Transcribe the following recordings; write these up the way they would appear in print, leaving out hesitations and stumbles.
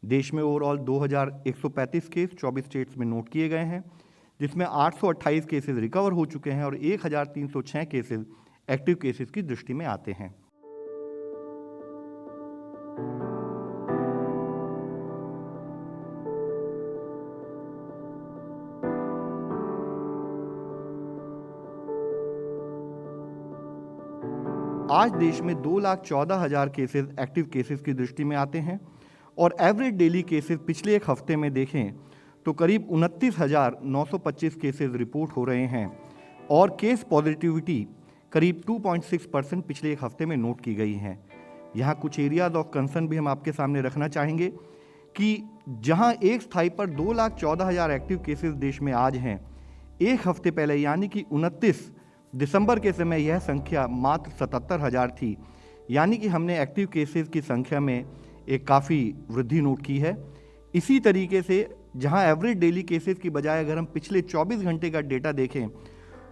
देश में overall 2135 case 24 states में नोट किए गए हैं, जिसमें 828 केसेस रिकवर हो चुके हैं और 1306 केसेस एक्टिव केसेस की दृष्टि में आते हैं। आज देश में 2,14,000 केसेस एक्टिव केसेस की दृष्टि में आते हैं और एवरेज डेली केसेस पिछले एक हफ्ते में देखें तो करीब 29,925 केसेस रिपोर्ट हो रहे हैं और केस पॉजिटिविटी करीब 2.6% पिछले एक हफ्ते में नोट की गई है। यहाँ कुछ एरियाज ऑफ कंसर्न भी हम आपके सामने रखना चाहेंगे कि जहाँ एक स्थाई पर 2,14,000 एक्टिव केसेस देश में आज हैं, एक हफ्ते पहले यानी कि 29 दिसंबर के समय यह संख्या मात्र 77,000 थी, यानी कि हमने एक्टिव केसेस की संख्या में एक काफ़ी वृद्धि नोट की है। इसी तरीके से जहां एवरेज डेली केसेस की बजाय अगर हम पिछले 24 घंटे का डेटा देखें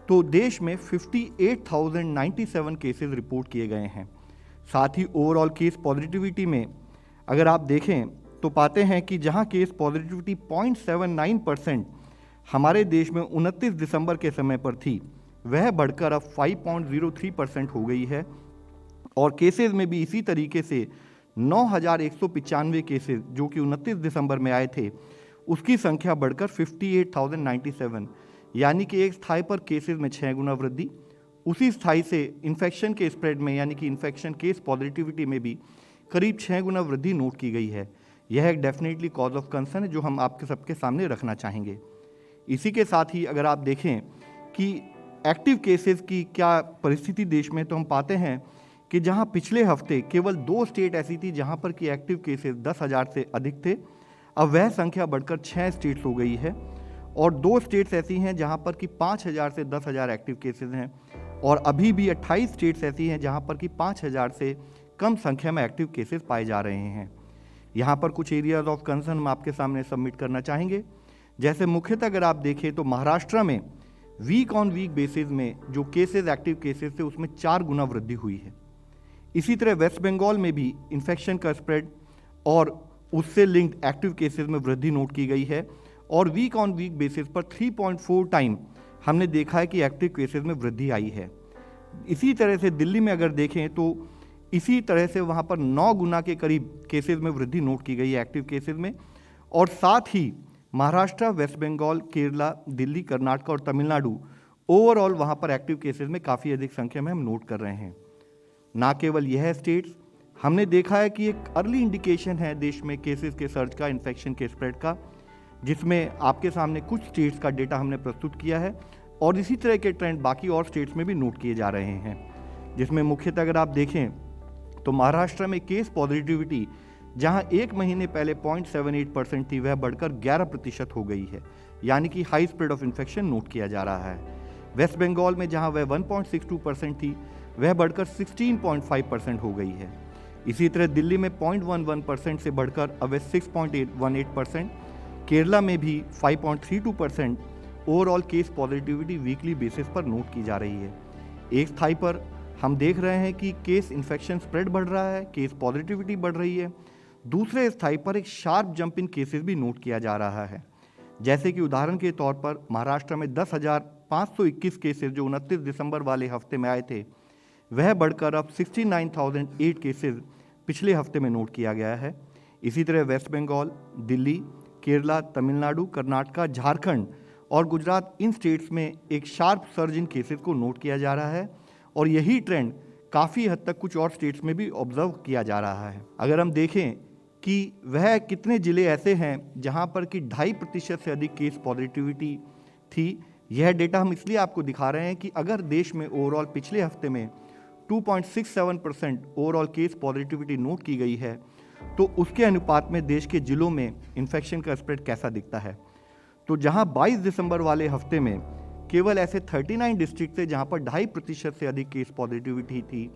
तो देश में 58,097 केसेस रिपोर्ट किए गए हैं। साथ ही ओवरऑल केस पॉजिटिविटी में अगर आप देखें तो पाते हैं कि जहां केस पॉजिटिविटी 0.79% हमारे देश में 29 दिसंबर के समय पर थी, वह बढ़कर अब 5.03% हो गई है और केसेस में भी इसी तरीके से 9,195 केसेस जो कि 29 दिसंबर में आए थे, उसकी संख्या बढ़कर 58,097, यानी कि एक स्थाई पर केसेस में 6 गुना वृद्धि। उसी स्थाई से इन्फेक्शन के स्प्रेड में यानी कि इन्फेक्शन केस पॉजिटिविटी में भी करीब 6 गुना वृद्धि नोट की गई है। यह एक डेफिनेटली कॉज ऑफ कंसर्न है जो हम आपके सबके सामने रखना चाहेंगे। इसी के साथ ही अगर आप देखें कि एक्टिव केसेस की क्या परिस्थिति देश में, तो हम पाते हैं कि जहां पिछले हफ्ते केवल 2 स्टेट ऐसी थी जहां पर कि एक्टिव केसेस 10,000 से अधिक थे, अब वह संख्या बढ़कर 6 स्टेट्स हो गई है और 2 स्टेट्स ऐसी हैं जहां पर कि 5,000 से 10,000 एक्टिव केसेस हैं और अभी भी 28 स्टेट्स ऐसी हैं जहां पर कि 5,000 से कम संख्या में एक्टिव केसेस पाए जा रहे हैं। यहाँ पर कुछ एरियाज ऑफ कंसर्न हम आपके सामने सबमिट करना चाहेंगे। जैसे मुख्यतः अगर आप देखें तो महाराष्ट्र में वीक ऑन वीक बेसिस में जो केसेस एक्टिव केसेस थे उसमें 4 गुना वृद्धि हुई है। इसी तरह वेस्ट बंगाल में भी इन्फेक्शन का स्प्रेड और उससे लिंक्ड एक्टिव केसेस में वृद्धि नोट की गई है और वीक ऑन वीक बेसिस पर 3.4 टाइम हमने देखा है कि एक्टिव केसेस में वृद्धि आई है। इसी तरह से दिल्ली में अगर देखें तो इसी तरह से वहाँ पर 9 गुना के करीब केसेस में वृद्धि नोट की गई है एक्टिव केसेस में। और साथ ही महाराष्ट्र, वेस्ट बंगाल, केरला, दिल्ली, कर्नाटक और तमिलनाडु ओवरऑल वहाँ पर एक्टिव केसेस में काफ़ी अधिक संख्या में हम नोट कर रहे हैं। ना केवल यह स्टेट्स, हमने देखा है कि एक अर्ली इंडिकेशन है देश में केसेस के सर्ज का, इन्फेक्शन के स्प्रेड का, जिसमें आपके सामने कुछ स्टेट्स का डेटा हमने प्रस्तुत किया है और इसी तरह के ट्रेंड बाकी और स्टेट्स में भी नोट किए जा रहे हैं। जिसमें मुख्यतः अगर आप देखें तो महाराष्ट्र में केस पॉजिटिविटी जहां एक महीने पहले 0.78% थी, वह बढ़कर 11% हो गई है, यानी कि high spread of infection note किया जा रहा है। वेस्ट बंगाल में जहां वह 1.62% थी, वह बढ़कर 16.5% हो गई है। इसी तरह दिल्ली में 0.11% से बढ़कर अब 6.18%, केरला में भी 5.32% overall case positivity weekly basis पर नोट की जा रही है। एक स्थाई पर हम देख रहे हैं कि केस इन्फेक्शन स्प्रेड बढ़ रहा है, केस पॉजिटिविटी बढ़ रही है। दूसरे स्थाई पर एक शार्प जंप इन केसेस भी नोट किया जा रहा है। जैसे कि उदाहरण के तौर पर महाराष्ट्र में 10,521 केसेस जो 29 दिसंबर वाले हफ्ते में आए थे, वह बढ़कर अब 69,008 केसेस पिछले हफ्ते में नोट किया गया है। इसी तरह वेस्ट बंगाल, दिल्ली, केरला, तमिलनाडु, कर्नाटक, झारखंड और गुजरात, इन स्टेट्स में एक शार्प सर्ज इन केसेस को नोट किया जा रहा है और यही ट्रेंड काफ़ी हद तक कुछ और स्टेट्स में भी ऑब्जर्व किया जा रहा है। अगर हम देखें कि वह कितने ज़िले ऐसे हैं जहां पर कि 2.5% से अधिक केस पॉजिटिविटी थी, यह डेटा हम इसलिए आपको दिखा रहे हैं कि अगर देश में ओवरऑल पिछले हफ्ते में 2.67% ओवरऑल केस पॉजिटिविटी नोट की गई है, तो उसके अनुपात में देश के जिलों में इन्फेक्शन का स्प्रेड कैसा दिखता है। तो जहां 22 दिसंबर वाले हफ्ते में केवल ऐसे 39 डिस्ट्रिक्ट थे जहां पर 2.5% से अधिक केस पॉजिटिविटी थी,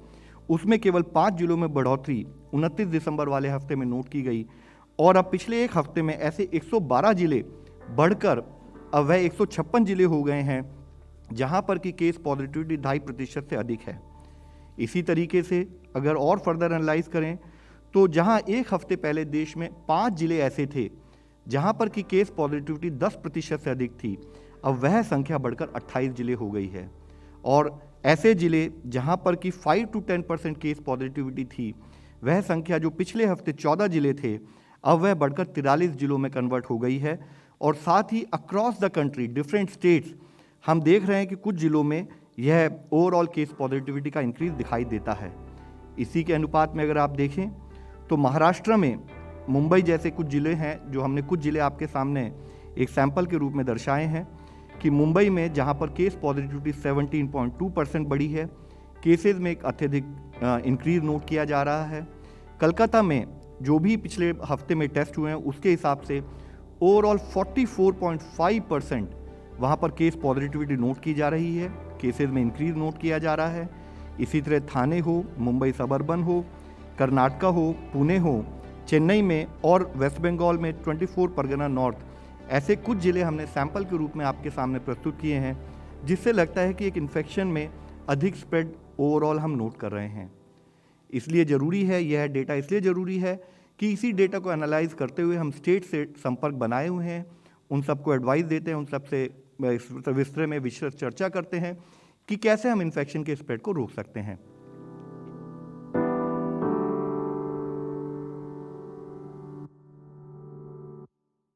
उसमें केवल 5 जिलों में बढ़ोतरी 29 दिसंबर वाले हफ्ते में नोट की गई और अब पिछले एक हफ्ते में ऐसे 112 जिले बढ़कर अब वह 156 जिले हो गए हैं जहां पर कि केस पॉजिटिविटी 2.5% से अधिक है। इसी तरीके से अगर और फर्दर एनालाइज करें तो जहां एक हफ्ते पहले देश में 5 जिले ऐसे थे जहां पर की केस पॉजिटिविटी 10% से अधिक थी, अब वह संख्या बढ़कर 28 जिले हो गई है। और ऐसे जिले जहां पर की 5 to 10% केस पॉजिटिविटी थी, वह संख्या जो पिछले हफ्ते 14 जिले थे, अब वह बढ़कर 43 जिलों में कन्वर्ट हो गई है। और साथ ही across the country different states हम देख रहे हैं कि कुछ जिलों में यह ओवरऑल केस पॉजिटिविटी का इंक्रीज दिखाई देता है। इसी के अनुपात में अगर आप देखें तो महाराष्ट्र में मुंबई जैसे कुछ जिले हैं, जो हमने कुछ जिले आपके सामने एक सैंपल के रूप में दर्शाए हैं कि मुंबई में जहां पर केस पॉजिटिविटी 17.2% बढ़ी है, केसेस में एक अत्यधिक इंक्रीज नोट किया जा रहा है। कलकत्ता में जो भी पिछले हफ्ते में टेस्ट हुए हैं उसके हिसाब से ओवरऑल 44.5% वहाँ पर केस पॉजिटिविटी नोट की जा रही है, केसेस में इंक्रीज नोट किया जा रहा है। इसी तरह थाने हो, मुंबई सबर्बन हो, कर्नाटका हो, पुणे हो, चेन्नई में और वेस्ट बंगाल में 24 परगना नॉर्थ, ऐसे कुछ ज़िले हमने सैंपल के रूप में आपके सामने प्रस्तुत किए हैं, जिससे लगता है कि एक इन्फेक्शन में अधिक स्प्रेड ओवरऑल हम नोट कर रहे हैं। इसलिए ज़रूरी है, यह डेटा इसलिए ज़रूरी है कि इसी डेटा को एनालाइज करते हुए हम स्टेट से संपर्क बनाए हुए हैं, उन सबको एडवाइस देते हैं, उन सबसे विस्तृत में विस्तृत चर्चा करते हैं कि कैसे हम इन्फेक्शन के स्प्रेड को रोक सकते हैं।